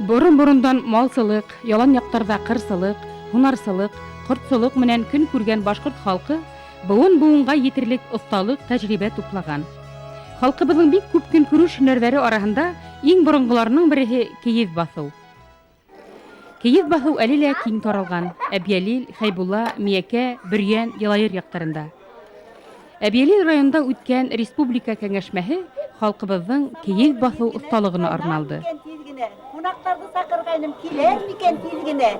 Борын-борындан малсылык, ялан яктарда кырсылык, һунарсылык, кортсылык менән көн күргән башкорт халкы буын-буынга етерлек осталык, тәҗрибә туплаган. Халкыбызның бик күп көн күрүш һөнәрләре арасында иң борынгыларның бере киез басу. Киез басу әле лә киң таралган. Әбьялил, Хәйбулла, Миякә, Бөрьән, Ялайыр яктарында. Әбьялил районында үткән республика кәңәшмәһе халкыбызның киез басу осталыгына арналды. Кунактарды сакыргайным килер микән тиз генә?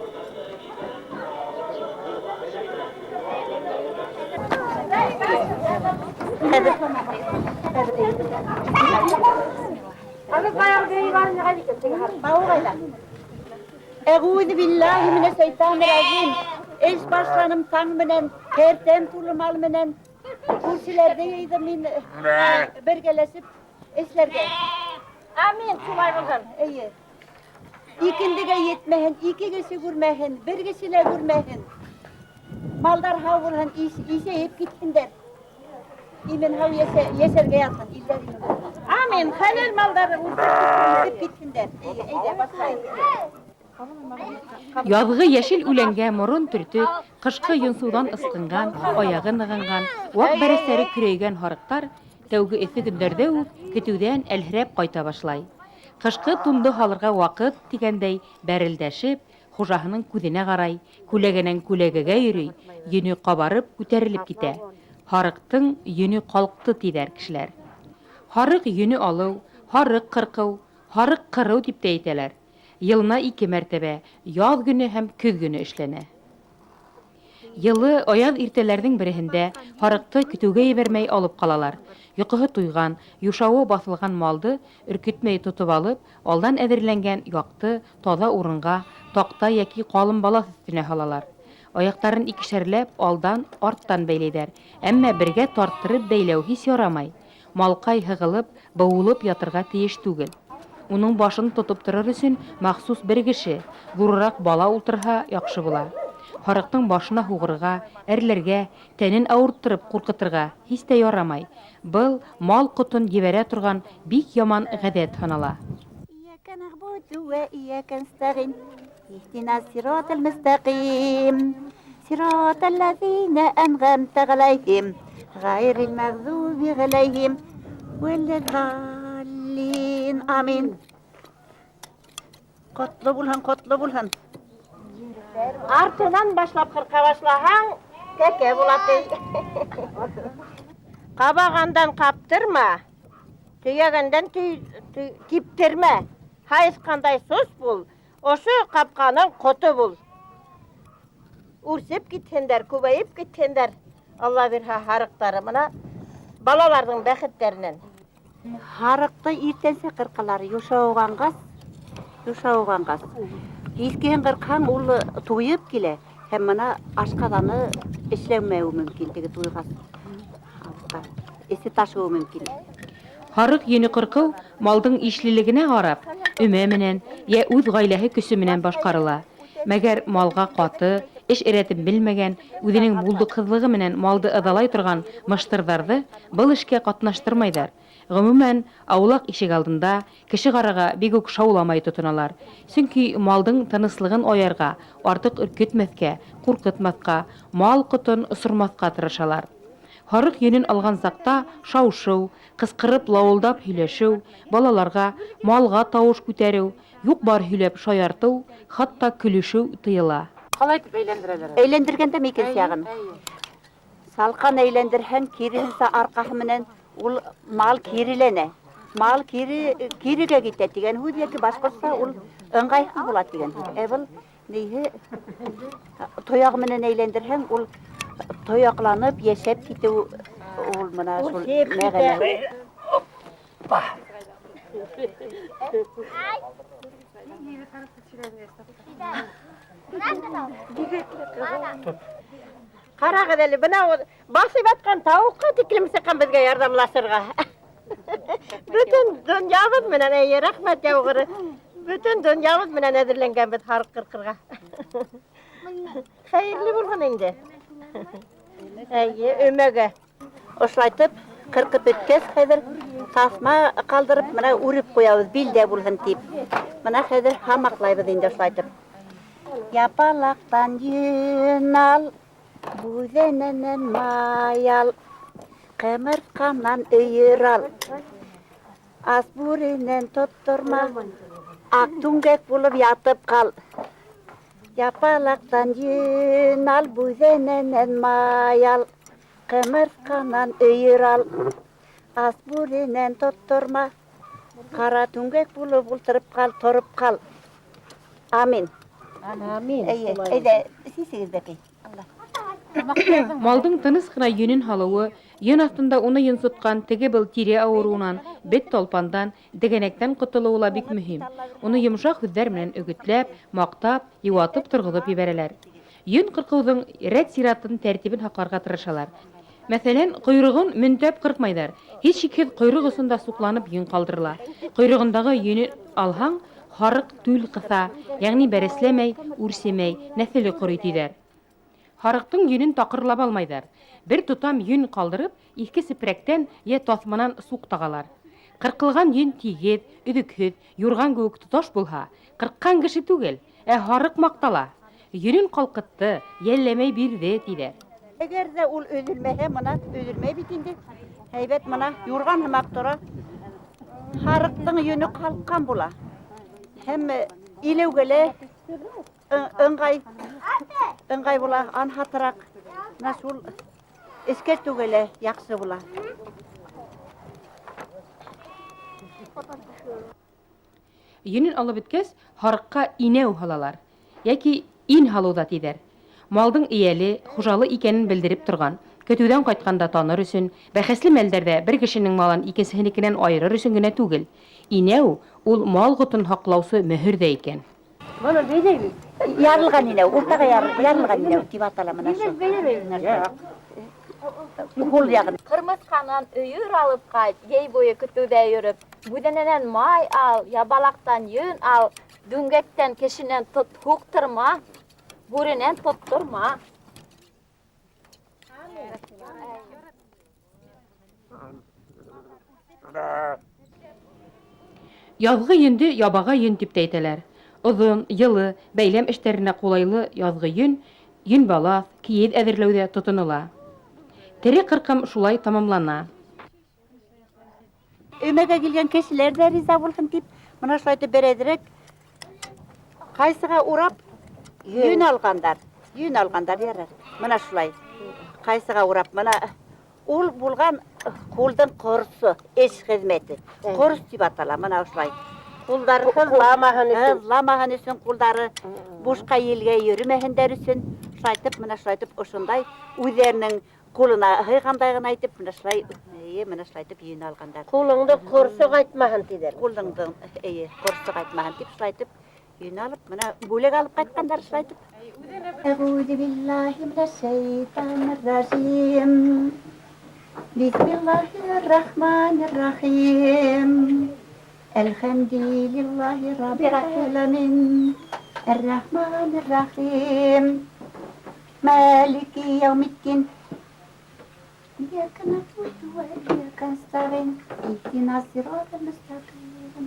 Әгүзу биллаһи минәш шәйтанир раҗим. Эш башланым таң менән, кәртәм тулымал менән күршеләрдә йыйдым мин бергәләшеп эшләргә. Амин, шулай булсын. Әйе. İkindege yetmehin, iki kişi görmehin, bir kişiyle görmehin. Mallar havulhan, işe hep gitsinler. İmen hav yeşerge yatsın, illerini. Amin, halal malları hep gitsinler. İyi, başlayın. Язгы яшел үләнгә морын төртеп, кышкы йонсудан ысқынған, аягы ныгынган, вак бәрәсләре көрәйгән харыктар тәүге эссе көндәрдә үк көтүдән әлһерәп кайта башлай. Кышкы тунды халырга вакыт дигәндәй бәрелдәшеп, хуҗаһының күзенә карай, күләгенән күләгәгә йөри, йөне кабарып күтәрелеп китә. Харыктың йөне калкты тидәр кешеләр. Харык йөне алу, харык кыркау, харык кырау дип тә әйтәләр. Елына 2 мәртәбә, яз көне һәм көз көне эшләнә. Йылы аяз иртәләрнең береһендә харыкты көтүгә ебәрмәй алып калалар. Йокыһы туйган, юшавы басылган малды өркетмәй тотып алып, алдан әзерләнгән якты, таза урынга, такта яки калын балас өстенә һалалар. Аяктарын икешәрләп алдан, арттан бәйләйләр. Әмма бергә тарттырып бәйләү һис ярамай. Малкай һыгылып, бавылып ятырга тиеш түгел. Уның башын тотып торыр өчен махсус бер кеше, зуррак бала ултырһа яхшы була. Харыктың башына һугырга, әрләргә, тәнен авырттырып куркытырга һис тә ярамай. Был мал котын ебәрә торган бик яман гадәт санала. İyyâke na'budu ve iyyâke nestaîn. İhdinâs sirâtal müstakîm. Sirâtallezîne en'amte aleyhim. Gayril mağdûbi aleyhim ve'd-dallîn. Amin. Kotlu bulhan. Артынан башлап кырка башлаһаң, кәкә булаты. Кабагандан каптырма, төягәндән киптермә. Хайс кандай сус бул, ошы капканың коты бул. Үрсеп киткәндәр, күбәеп киткәндәр. Алла бирһә харыктары мына балаларның бәхетләреннән. Харыкты иртәнсә кыркалар юшаугангас. Искен кыркаң ул туйып килә, һәм мына ашкаданы эшләмәү мөмкин теге туйгас. Эсе ташуы мөмкин. Харык йөне кыркау малдың ишлелегенә карап, өмә менән я үз гаиләһе көсе менән башкарыла. Мәгәр малга каты, эш эрәтеп белмәгән, үзенең булдыксызлыгы менән малды ыдалай торган мыштырҙарҙы был эшкә катнаштырмайҙар. Гомумән, аулак ишек алдында кеше карага бик үк шауламай тотыналар. Сөнки малдың тыныслыгын аярга, артык өркөтмәскә, куркытмаска, мал котын осырмаска тырышалар. Харык йөнен алган сакта шау-шыу, кыскырып лауылдап һөйләшеү, балаларга, малга тавыш күтәреү, юк-бар һөйләп шаяртыу, хатта көлешеү тыйыла. Қалай итеп әйләндерәләр? Әйләндергәндә микән ягын? Салкан әйләндерһәң, киресенсә аркаһы менән ул мал киреләнә. Мал кирегә китә дигән һүз яки башкортса ул ыңгайсыз була дигән. Был нәйһе тояк менән әйләндерһәң, ул тоякланып яшәп китү ул менә шул мәгънә. Карагыз әле, бына басып аткан тавыкка тиклем сыккан безгә ярдәмлашырга. Бүтән дөньябыз менән әйе, рәхмәт яугыры. Бүтән дөньябыз менән әзерләнгән бит харык кыркырга. Хәерле булган инде. Әйе, өмәгә. Ошлайтып Kırkıp ötkes hazır tasma kaldırıp mana urip koyabız bilde bulsun tip. Mana hazır hamaklayız indi şaytıp. Yapalaktan yün al, buzenenen mayal, kımırtkandan ıyır al. Asburinen tutturma, aktungek bulup yatıp kal. Yapalaktan yün al, buzenenen mayal, kımırtkandan ıyır al. Asburinen tutturma, kara tungek bulup ultırıp kal, torup kal. Amin. Amin. Sisiz beki. Allah. Малдың тыныс кына йөнен халыуы, йön астында уны йонсоткан теге был тире авыруынан, бет толпандан, дегенектен котылуы ла бик мөһим. Уны йомшак һүҙҙәр менән өгөтләп, маҡтап, йыуатып торғоҙоп ебәрәләр. Йөн ҡырҡыуҙың рәт-сиратын, тәртибен һаҡларға тырышалар. Мәҫәлән, ҡойроғон мөнтәп ҡырҡмайҙар. Һис шикһеҙ ҡойроҡ осонда суҡланып йөн ҡалдырыла. Ҡойроғондағы йөнө алһаң, һарыҡ түл ҡыҫа, йәғни бәрәсләмәй, үрсемәй, нәҫеле ҡорой тиҙәр. Һарыҡтың йөнөн таҡырлап алмайҙар. Бер тотам йөн ҡалдырып, иҫке сепрәктән йә таҫманан суҡ тағалар. Ҡырҡылған йөн тигеҙ, өҙөкһөҙ, юрған кеүек тоташ булһа, ҡырҡҡан кеше түгел, һарыҡ маҡтала. Йөнөн ҡалҡытты, йәлләмәй бирҙе, тиҙәр. Әгәр ҙә ул өҙөлмәһә, мына өҙөлмәй бит инде. Һәйбәт мына юрған һымаҡ тора. Һарыҡтың йөнө ҡалҡҡан була. Һәм иләүгә лә ыңғай була, анһатыраҡ. Мына шул эскә түгелә яҡшы була. Йөнөн алып бөткәс, һарыҡҡа инәү һалалар. Йәки ин һалыуҙа тиҙәр. Малдың эйәле, хужалы икәнен белдереп торған, көтөүҙән ҡайтҡанда таныр өсөн, бәхәсле мәлдәрҙә бер кешенең малын икенсеһенекенән айырыр өсөн генә түгел. Инәү ул мал ғотон һаҡлаусы мөһөр ҙә икән. Ярылған инәү, уртаға ярылған инәү тип атала мына шу. Һул яғын. Ҡырмыҫҡанан өйөр алып ҡайт, йәй буйы көтөүҙә йөрөп. Бүҙәнәнән май ал, ябалаҡтан йөн ал, дүңгәктән кешенән һуҡтырма, бүренән тотторма. Яҙғы йөндө ябаға йөн тип тә әйтәләр. Оҙон, йылы, бәйләм эштәренә ҡулайлы яҙғы йөн балаҫ, кейеҙ әҙерләүҙә тотонола. Тере ҡырҡым шулай тамамлана. Өмәгә килгән кешеләр ҙә риза булһын тип, мына шулайтып берәҙерәк ҡайсыға урап йөн алғандар. Йөн алғандар ярар. Мына шулай. Ҡайсыға урап, мына ул булған ҡулдың ҡорсо, эш хеҙмәте. Ҡорс тип атала, мына шулай. Ҡулдары һыҙламаһын өсөн, ҡулдары бушҡа елгә йөрөмәһендәр өсөн, шулайтып, мына шулайтып, ошондай үҙҙәренең ҡулына һыйғандай ғына итеп, мына шулайтып йөн алғандар. Ҡулыңды ҡорсоҡ айтмаһын тиҙәр. Ҡулыңдың ҡорсоҡ айтмаһын тип, шулайтып йөн алып, мына бүләк алып ҡайтҡандар шулайтып. Әғүҙу биллаһи минәш-шәйтәнир-рәжим. Бисмиллаһир-рахманир-рахим. Әлхәмдулиллаһи раббил аламин. Ар-рахманир-рахим. Малики яумид-дин. إياك نعبد وإياك نستعين اهدنا الصراط المستقيم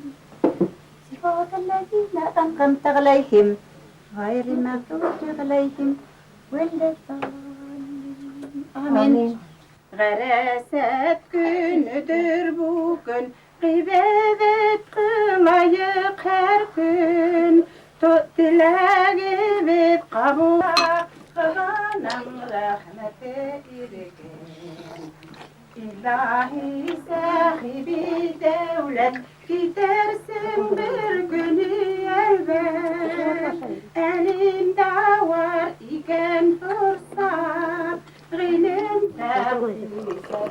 صراط الذين أنعمت عليهم غير المغضوب عليهم ولا الضالين آمين. Garaset günüdür bugün, ibadet kılayık her gün. Tut dileğimiz kabul, kılanın rahmeti irgin. İlahi sahibi devlet, gidersin bir günü elbet. Elimde var iken fırsat, gülümde sebilullah.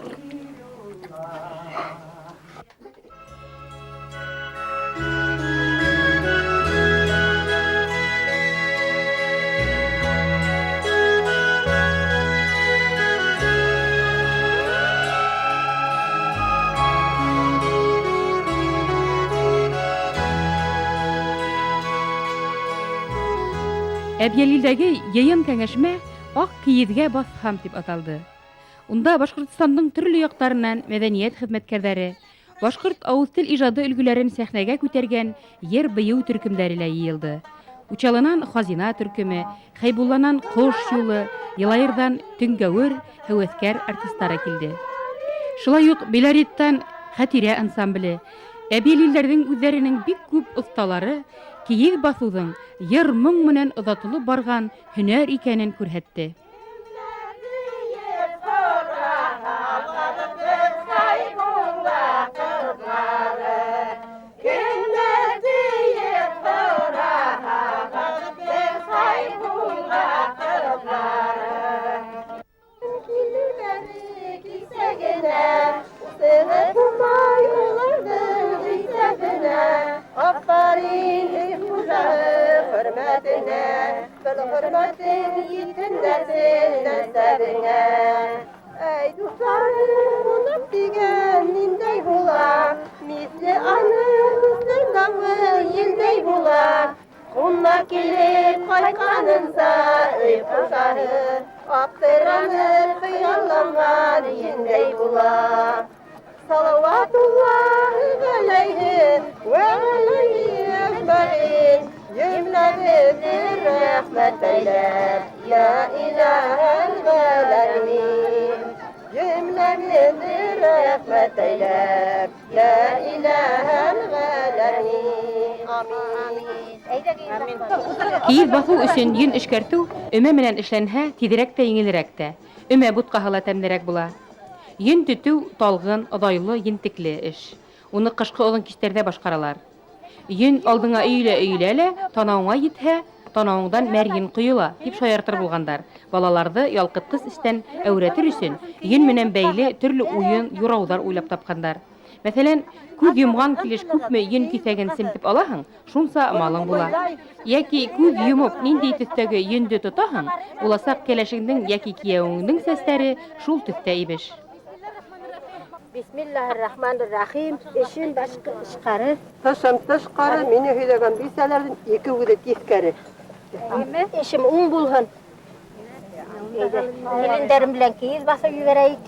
Әбйәлилдәге йыйын кәңәшмә «Ак кейеҙгә баҫһам» тип аталды. Унда Башкортостандың төрле яктарыннан мәдәният хезмәткәрләре, башкорт авыз тел иҗады өлгеләрен сәхнәгә күтәргән йыр-быю төркемнәре лә йыелды. Учалынан Хазина төркеме, Хайбулланан Кош юлы, Елаердан Төнгәвер, һәвәскәр артистлары килде. Шулай ук Белориттан Хатирә ансамбле, әбилилләрнең үзләренең бик күп осталары киез басуның йыр-моң менән озатылып барган һөнәр икәнен күрһәтте. Ey dostlarım, unut digen nindey bular, misli anımızın dağı yildey bular. Kunna kelip kaykanınsa ey kuşarı, aptıranır kıyallangan yindey bular. Salawatullahi aleyhi ve aleyhi ecmaîn. Cümlemizdir rahmet eyle ya ilahel alemin. Cümlemizdir rahmet eyle ya ilahel alemin. Amin. Киез басу өчен йөн эшкәртү өмә менән эшләнһә, тизрәк тә еңелрәк тә. Өмә бутҡаһы ла тәмлерәк була. Йөн төтү талгын, оҙайлы, ентекле эш. Уны ҡышҡы оҙон кистәрҙә башҡаралар. Йөн алдыңа өйөлә лә, танауыңа етһә, танауыңдан мәрйен ҡойола, тип шаяртыр булгандар. Балаларҙы ялҡытҡыс эштән әүрәтер өсөн йөн менән бәйле төрлө уйын, юрауҙар уйлап тапҡандар. Мәҫәлән, күҙ йомған килеш күпме йөн киҫәген семтеп алаһың, шунса малың була. Йәки күҙ йомоп ниндәй төҫтәге йөндө тотаһың, буласаҡ кәләшеңдең йәки кейәүеңдең сәстәре шул төҫтә имеш. Bismillahirrahmanirrahim. İşin başka işkarı. Taşım taşkarı. Meni hüydəgan bisələrdən iki uğuda tezkəri. İşim bulhun. Gelinlerim bilen kiyiz basa yüvereyik.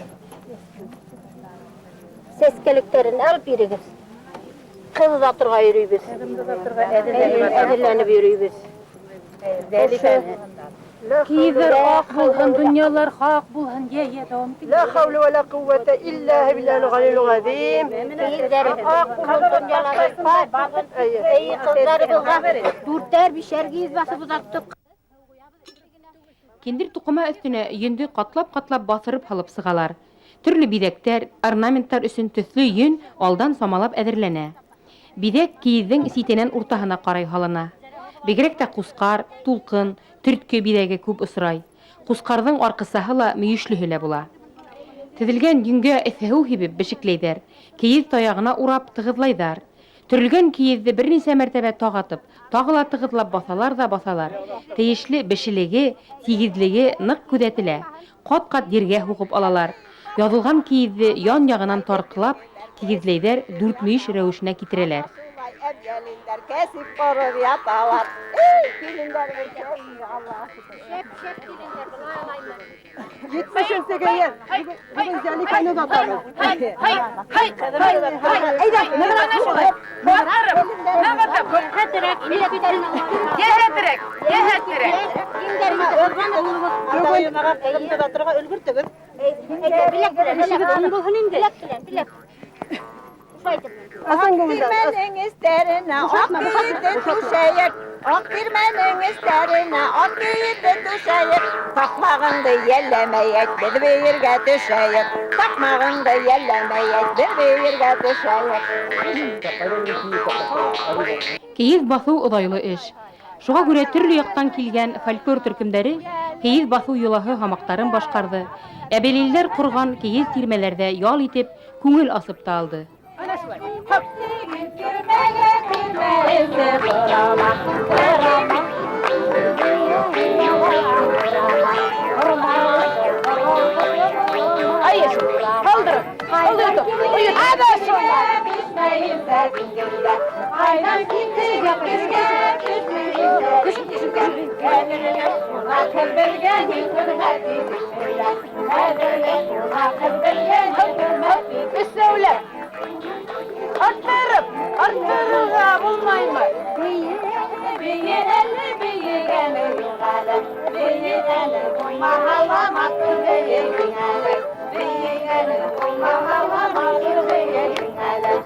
Seskeliklerin alıp yürüyüz. Kız atırga yürüyüz. Edirlenip yürüyüz. Киезләр ак булһын, дөньялар хак булһын, я дәвам ит. La havle ve la kuvvete illa billahil aliyyil azim. Kiyizlerim ak bulun, dünyaları hak bulun. İyi kızlarımızga dürtler bişer kiyiz basıp uzattık. Киндер туҡыма өҫтөнә йөндө ҡатлап-ҡатлап баҫырып һалып сығалар. Төрлө биҙәктәр, орнаменттар өсөн төҫлө йөн алдан самалап әҙерләнә. Биҙәк киеҙҙең ситенән уртаһына ҡарай һалына. Бигерәк тә ҡусҡар, тулҡын, төрткө биҙәге күп осрай. Ҡусҡарҙың арҡысаһы ла мөйөшлөһө лә була. Теҙелгән йөнгә эҫеһеү һибеп бешекләйҙәр. Кейеҙ таяғына урап тығыҙлайҙар. Төрөлгән кейеҙҙе бер нисә мәртәбә тағатып, тағы ла тығыҙлап баҫалар ҙа баҫалар. Тейешле бешелеге, тигеҙлеге ныҡ күҙәтелә. Ҡат-ҡат ергә һуғып алалар. Яҙылған кейеҙҙе ян яғынан тартҡылап, тигеҙләйҙәр, дүртмөйөш рәүешенә китерәләр. Gelinler kesip korur yatalar. Gelinler yetmişirse gel. Bugün zeli kaynağı atalım. Akdirmenin isterine akdirde düşeyek. Akdirmenin isterine akdirde düşeyek. Takmağında yellemeyek bir yerge düşeyek. Takmağında yellemeyek bir yerge düşeyek. Кейеҙ баҫыу оҙайлы эш. Шуға күрә төрлө яҡтан килгән фольклор төркөмдәре кейеҙ баҫыу йолаһы һамаҡтарын башҡарҙы. Әбелилдәр ҡорған кейеҙ тирмәләрҙә ял итеп, күңел асып та алды. السولة أرترها بالميمة بيجي بيجي يغالب بيجي وما هلا ما تبيجي يغالب بيجي وما هلا ما تبيجي يغالب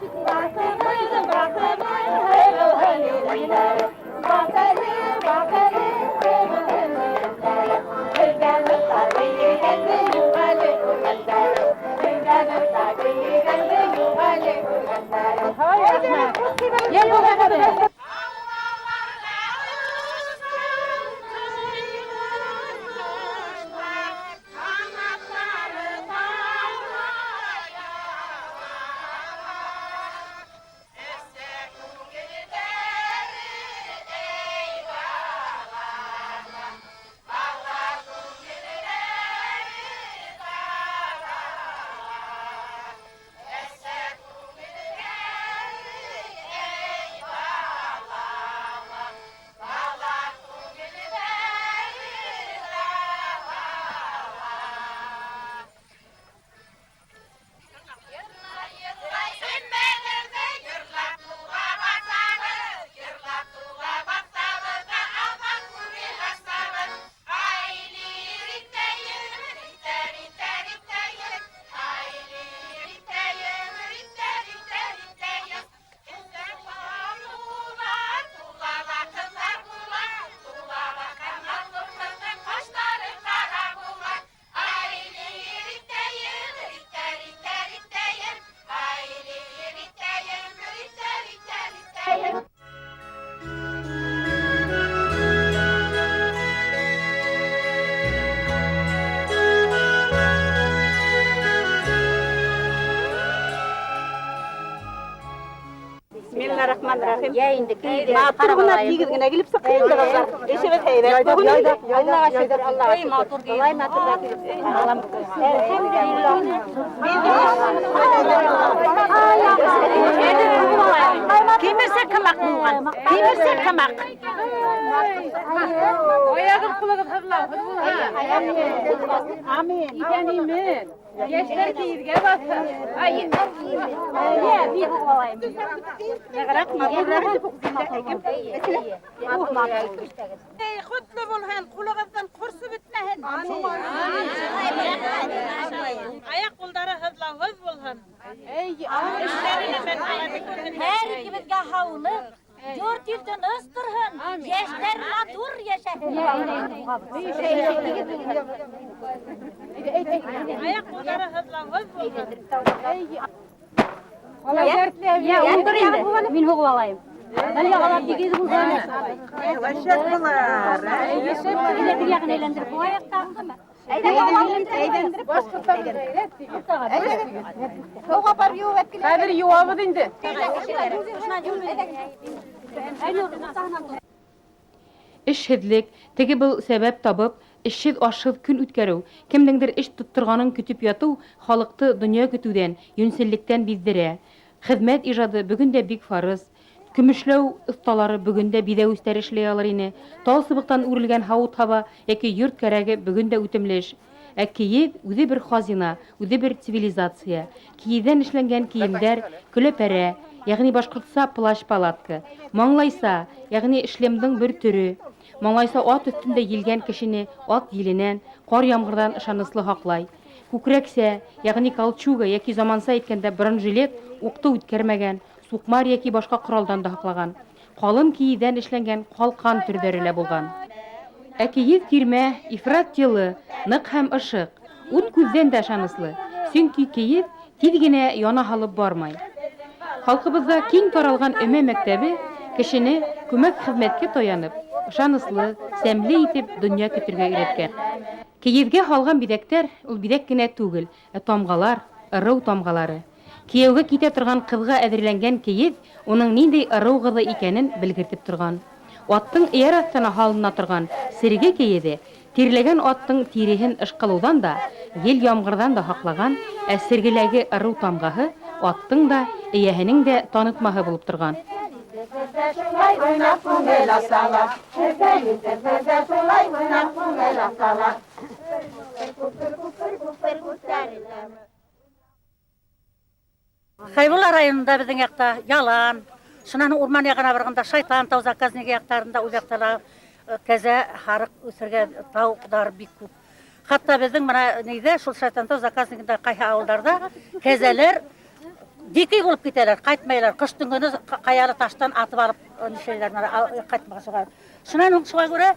Bismillahirrahmanirrahim. Ya indi Matırgına yigizgine gelip sıkıyım da kızlar. Eşemet heyre. Allah'a şükür, Allah'a şükür. Kolay matırda Kemirse kamak muğan. Kemirse kamak. Ayağım kulağım hırlav. Amin. İdenimin. Gençler kiyirge bastı. Ay. Ne kadar matırları Kutlu bulhan, kulağımdan kursu bitmehen. Ayak kolları hırlav bulhan. İşlerini ben aladık. Her ikimizge havlık. Dört yıldan ıstırhın. Yaşlar matur yaşasın. Ayak kolları hırlav bulhan. Ya ondur indi. Min hukuku alayım. Ben yakalar dikiz bu sene. Bize bir yakın eğlendirip bu ayaklarında mı? eğlendirip Kadir yuvamı dindi. İşsizlik, tegi bu sebep tabıp, işsiz aşsız gün ütkärүү, kimdingdir iş tutturganyn kütüp ýatyw, halykty dünýä kütüden, ýünsellikden bizdire. Hizmet ijady bugün-de big farız. Kümüşlew ustalary bugün-de bide üsteri işleýärler ine. Tol sybyktan urilgen hawut hava ýa-ki ýurt keregi bugün-de ütemleş. Kiýew üzi bir hazina, üzi bir sivilizasiýa. Kiýewden işlengen kiyimler, kölepere, ýagny başgurtsa plaş palatka. Maňlaýsa, ýagny işlemdiň bir türü. Maňlaýsa at üstünde ýilgen kişini at ýilinen, qor ýamgyrdan ışanysly haklay. Kukrekse, ýagny kalçuga ýa-ki zamansa etkende bronжилет ukty ütkermegen, sukmar ýa-ki başga kuraldan da haklagan. Kalın kiýewden işlengen kalkan türleri bolgan. Kiýew kirme, ifrat ýyly, nyk hem ışık, ut küzden de şanysly. Çünki kiýew tizgine ýana halyp barmay. Halkybızda kiň taralgan öme mektebi kişini kömek hizmetke toýanyp, şanysly, semli ýitip dünýä kütürge üretken. Kiýewge halgan bidekler, ul bidek gine tugul, tamgalar, ırıw tamgalary. Kiýewge kite turgan kızga äzirlengen kiýew, onuň nindi ırıw gyzy ikenin bilgirtip turgan. Attyň eýer astyna halyna turgan sirge kiýede, tirlegen attyň tirihin ışkylawdan da, yel ýamgyrdan da haklagan, sirgelegi ırıw tamgahy attyň da eýehiniň de tanıtmahy bolup turgan. tepede şulay oynap kumelasalar. Tepenin tepede şulay oynap kumelasalar. Хайбулла районында біздің яқта ялан, шынан урман яғына барғанда шайтан тау заказнеге яқтарында ол яқтала кәзә харық өсірген тауықтар бик көп. Хатта біздің мына нейде шул шайтан тау заказнегінде қайха ауылдарда кәзәлер дикей болып кетелер, қайтмайлар. Қыштың күні қаялы таштан атып алып нешелер қайтмаға шығар. Шынан шуға көре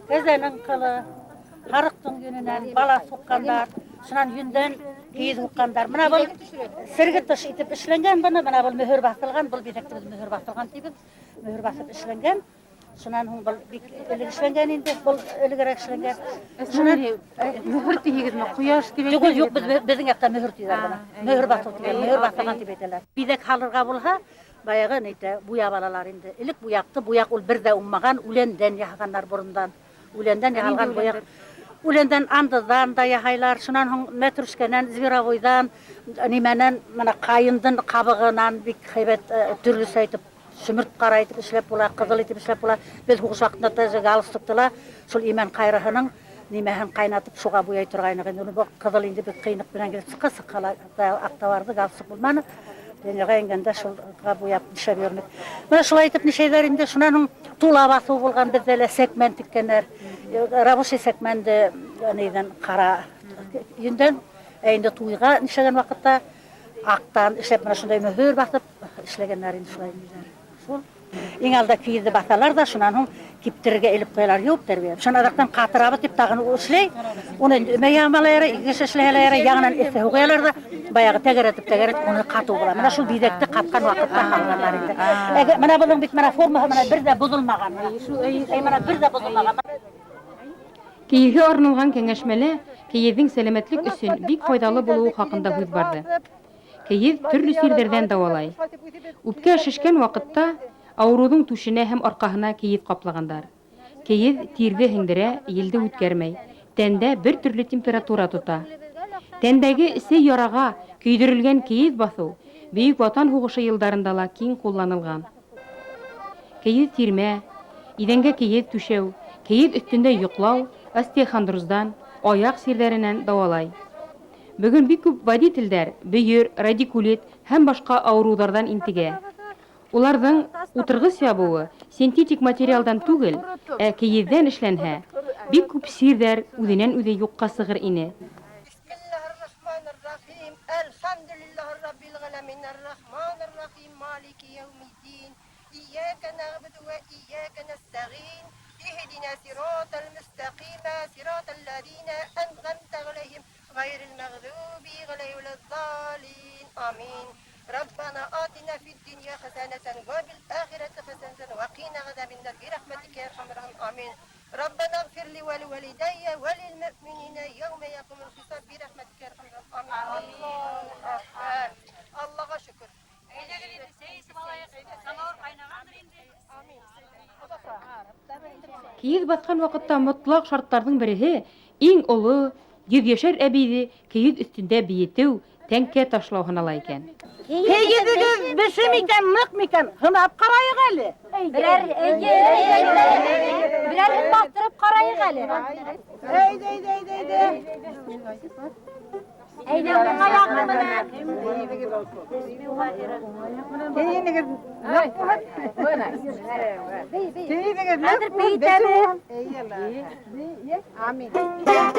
кәзәнің қылы, харықтың юнінен бала соққандар, шынан юнден киіз ұққандар. Мына бұл сіргітіш етіп ішленген бұны, мына бұл мөхір басылған, бұл бетекті біз мөхір басылған дейбіз. Мөхір басып ішленген. Шынан бұл ілік ішленген енді, бұл ілігірек ішленген. Мөхір тегіз ме, құяш деп Жоқ, жоқ, біздің яқта мөхір тейдер бұны. Мөхір басыл деген, мөхір басылған деп етелер. Бидек халырға болға, баяғы нейті буя балалар енді. Ілік буяқты, буяқ ол бірде ұммаған, үленден яғандар бұрындан. Үленден яғалған буяқ. Үленден андыдан да яхайлар, шынан мәтрүшкенен, зверовойдан, неменен, қайындың қабығынан бик хайбет түрлі сайтып, сүмірт қарайтып ішлеп бола, қызыл етіп ішлеп бола. Біз хуғыш вақытында тәжігі алыстықтыла, сол имен қайрығының немәхін қайнатып шуға бұяй тұрғайнығын. Оны бұл қызыл енді біз қиынық білен келіп сықы-сықы ақтаварды галстық болманы. Денеға енгенде шулға бұяп неше бермек. Мына шул айтып нешейлер енді шунаның тула басу болған бізделі секмен тіккенер. Рабочий секменді нейден қара үйінден әйінде туйға нешеген вақытта ақтан ішлеп мына шундай мөхөр басып ішлегенлер енді шулай нелер. Сол ең алда киізді басалар да шунаның киптерге еліп қоялар еуіп тәрбе. Шунадақтан қатырабы деп тағын үшлей, оны мәйамалайыры, егеш ішлейлері, яғынан есті қоялар да баяғы тәгеретіп, оны қату бола. Мына шул бидекті қатқан вақытта қалғанлар енді. Мына бұның бит мына формаға мына бірде бұзылмаған. Мына бірде бұзылмаған. Кейізге арналған кеңешмеле кейіздің сәлеметлік үшін бик файдалы болуы хақында сөз барды. Кейіз түрлі сирдерден давалай. Үпке шешкен вақытта аурудың түшіне һәм арқаһына кейіз қаплагандар. Кейіз тирде һеңдерә, елді үткәрмәй, тәндә бер төрле температура тота. Тәндәге исе яраға көйдірілген кейіз басу Бөек Ватан һугышы йылдарында ла киң кулланылган. Кейез тирмә, идәнгә кейез түшәү, кейез өстендә йоклау остеохондроздан, аяк сирләреннән давалай. Бүген бик күп водительдәр бөер, радикулит һәм башка авырулардан интегә. Уларның утыргыс ябуы синтетик материалдан түгел, ә кейездән эшләнһә, бик күп сирләр үзеннән үзе юкка сыгыр ине. اهدنا صراط المستقيم صراط الذين أنعمت عليهم غير المغضوب عليهم ولا الضالين آمين ربنا آتنا في الدنيا حسنة وفي الآخرة حسنة وقنا عذاب النار برحمتك يا أرحم الراحمين آمين ربنا اغفر لي ولوالدي وللمؤمنين يوم يقوم الحساب برحمتك يا أرحم الراحمين آمين الله شكر Кейез басқан вакытта мотлак шарттарның береһе иң олы 100 яшәр әбиде кейез өстендә биетү, тәңкә ташлау һанала икән. Кейезегез бешем икән, нык микән? Хынап карайык әле. Birər baktırıp qarayıq əli. Eydə ayağını mənə. Кейінігіз нық болады. Кейінігіз Әдір бейтәді. Амин. Güzel.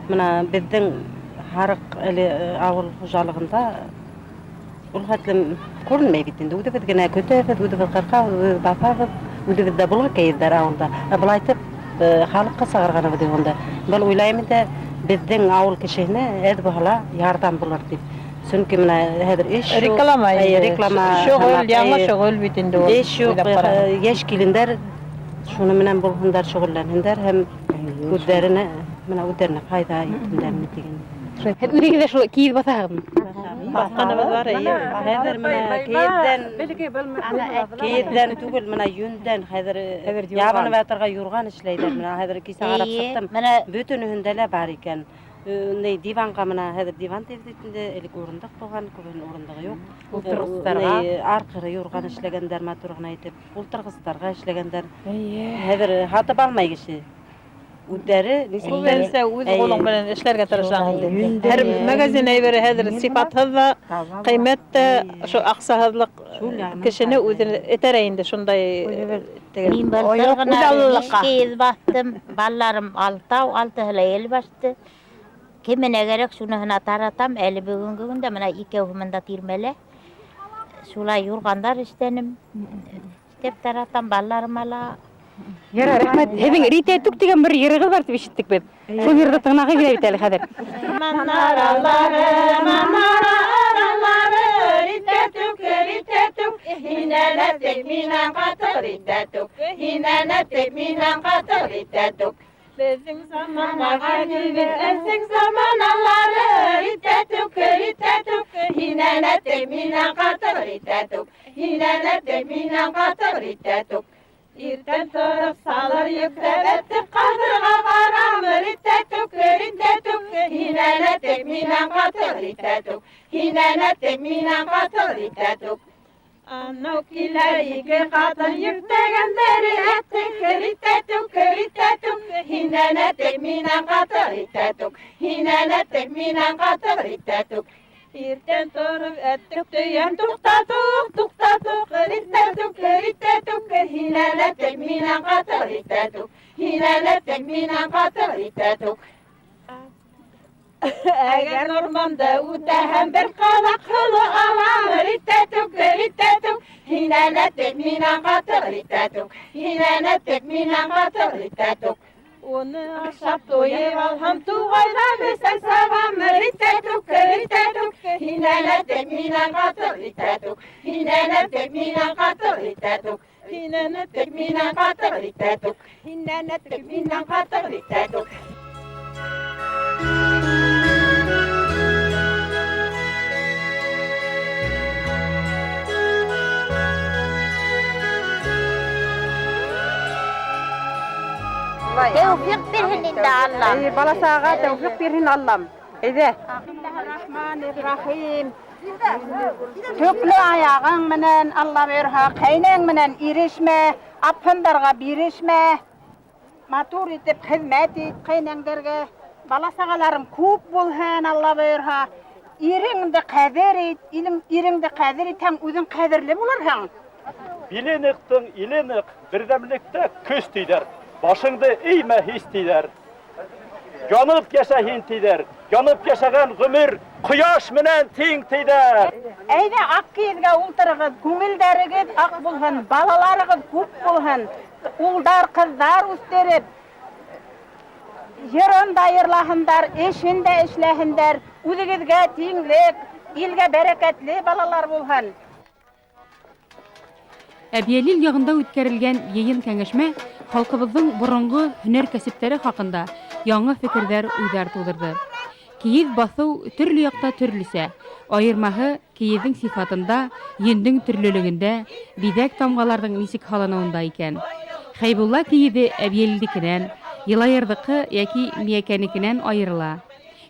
Мына бездең Харык авыл хуҗалыгында ул хәтлем күренмәй бит инде. Үдебез генә көтәбез, үдебез кырка, басабыз, үдебез дә була кәйдәр авылда. Булай итеп, халыкка сагарганы бит онда. Бул уйлайм инде, бездең авыл кешене әд бала ярдәм булыр дип. Чөнки менә хәзер реклама, шөгыль, яңа шөгыль бит инде ул. Яшь килендәр шуны менән булгандар, шөгыльләнәләр һәм үзләренә менә үтәрне файда итәләр диген. Һәм үрегеҙҙә шул кейеҙ баҫаһығыҙмы? Баҫҡаныбыҙ бар, хәҙер менә кейеҙҙән түгел, менә йүндән хәҙер ябынып ятырға юрған эшләйҙәр. Менә хәҙер кисә ҡарап сыҡтым, бөтөнөһөндә лә бар икән. Диванға менә хәҙер диван тиҙ инде, элек урындыҡ булған, күбен урындығы юҡ. Ултырғыстарға арҡыры юрған эшләгәндәр, матур ғына итеп, ултырғыстарға эшләгәндәр. Хәҙер һатып алмай кеше. Үҙҙәре Күбенсә үҙ ҡулың менән эшләргә тырышаң инде. Һәр магазин әйбере хәҙер сифатһыҙ ҙа, ҡиммәт тә, ошо аҡсаһыҙлыҡ кешене үҙен этәрә инде шундай. Мин былтыр ғына 5 кейеҙ баҫтым, балаларым 6-6 ел башты. Кеменә кәрәк шуныһына таратам, әле бөгөнгө көндә менә икәүһе тирмәлә. Шулай юрғандар эштәнем. Теп таратам балаларыма ла. Яра, рәхмәт. Һеҙҙең Рита Тук дигән бер йырығыҙ бар тип ишеттек беҙ. Шул йырҙы тыңларға килә бит әле хәҙер. Манаралары, Рита Тук, һинәнәтек минән ҡатыҡ, Рита Тук, һинәнәтек минән ҡатыҡ, Рита Тук. Беҙҙең заманға килгән әсек заманалары, Рита Тук, һинәнәтек минән ҡатыҡ, Рита Тук, һинәнәтек минән ҡатыҡ, Рита Тук. Иртән тороп салыр йөктәп әтеп ҡаҙырға барам, Рита Тук, һинәнәтек минән ҡатыҡ, Рита Тук, һинәнәтек минән ҡатыҡ, Рита Тук. Анау киләр ике ҡатын йөктәгәндәре әтек, Рита Тук, һинәнәтек минән ҡатыҡ, Рита Тук, һинәнәтек минән ҡатыҡ, Рита Тук. Иртән тороп әттек төйән туҡтатыҡ, Рита Тук, һинәнәтек минән ҡатыҡ, Рита Тук, һинәнәтек минән ҡатыҡ, Рита Тук. Әгәр урманда үтәһәм бер ҡаҙаҡ һоло алам, Рита Тук, һинәнәтек минән ҡатыҡ, Рита Тук, һинәнәтек минән ҡатыҡ, Рита Тук. Уны ашап туйып алһам, туғайҙа бесән сабам, Рита Тук, һинәнәтек минән ҡатыҡ, Рита Тук, һинәнәтек минән ҡатыҡ, Рита Тук, һинәнәтек минән ҡатыҡ, Рита Тук, һинәнәтек минән ҡатыҡ, Рита Тук. Tevfik birhin indi Allah. Баласаға тәүфиқ бирһен Аллам. Әйҙә. Рахим. Төклө аяғың менән, Алла бирһә, ҡәйнәң менән ирешмә, апһындарға бирешмә. Матур итеп хеҙмәт ит ҡәйнәңдәргә. Баласағаларым күп булһын, Алла бирһә. Иреңде ҡәҙер ит, иреңде ҡәҙер итһәң, үҙең ҡәҙерле булырһың. Биленектің иленек, берҙәмлектә көс тиҙәр. Башыңды эймә һис тиҙәр. Янып йәшәһин тиҙәр. Янып йәшәгән ғүмер ҡояш менән тиң тиҙәр. Әйҙә аҡ кейеҙгә ултырығыҙ, күңелдәрегеҙ аҡ булһын, балаларығыҙ күп булһын. Улдар, ҡыҙҙар үҫтереп, йырын да йырлаһындар, эшен дә эшләһендәр. Үҙегеҙгә тиңлек, илгә бәрәкәтле балалар булһын. Әбйәлил яғында үткәрелгән йыйын кәңәшмә халҡыбыҙҙың боронғо һөнәр кәсептәре хаҡында яңы фекерҙәр, уйҙар тыуҙырҙы. Кейеҙ баҫыу төрлө яҡта төрлөсә. Айырмаһы кейеҙҙең сифатында, йөндөң төрлөлөгөндә, биҙәк тамғаларҙың нисек һалыныуында икән. Хәйбулла кейеҙе Әбйәлилдекенән, Йылайырҙыҡы йәки Миәкәнекенән айырыла.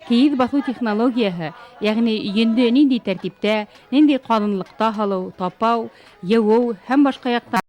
Кейеҙ баҫыу технологияһы, йәғни йөндө ниндәй тәртиптә, ниндәй ҡалынлыҡта һалыу, тапау, йыуыу һәм башҡа яҡта